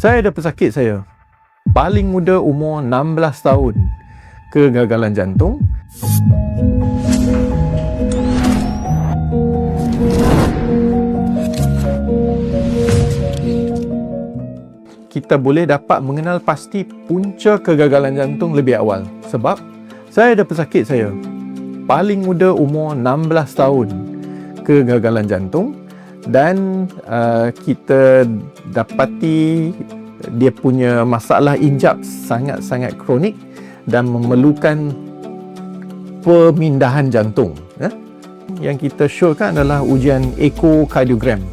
Saya ada pesakit saya. Paling muda umur 16 tahun. Kegagalan jantung. Kita boleh dapat mengenal pasti punca kegagalan jantung lebih awal. Sebab saya ada pesakit saya. Paling muda umur 16 tahun. Kegagalan jantung. Dan kita dapati dia punya masalah injap sangat-sangat kronik dan memerlukan pemindahan jantung. Yang kita showkan adalah ujian ekokardiogram.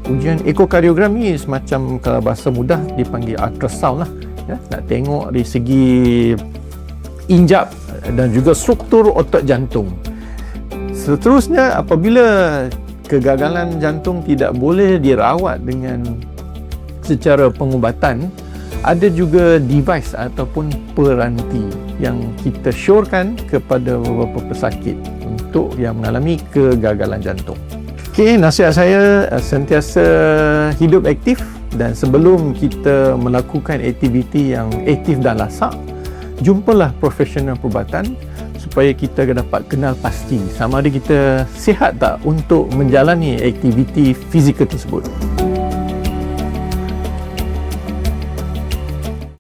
Ujian ekokardiogram ni semacam, kalau bahasa mudah dipanggil ultrasound lah. Nak tengok dari segi injap dan juga struktur otot jantung. Seterusnya, apabila kegagalan jantung tidak boleh dirawat dengan secara pengubatan, ada juga device ataupun peranti yang kita syorkan kepada beberapa pesakit untuk yang mengalami kegagalan jantung. Okey, nasihat saya sentiasa hidup aktif, dan sebelum kita melakukan aktiviti yang aktif dan lasak, jumpalah profesional perubatan supaya kita dapat kenal pasti sama ada kita sihat tak untuk menjalani aktiviti fizikal tersebut.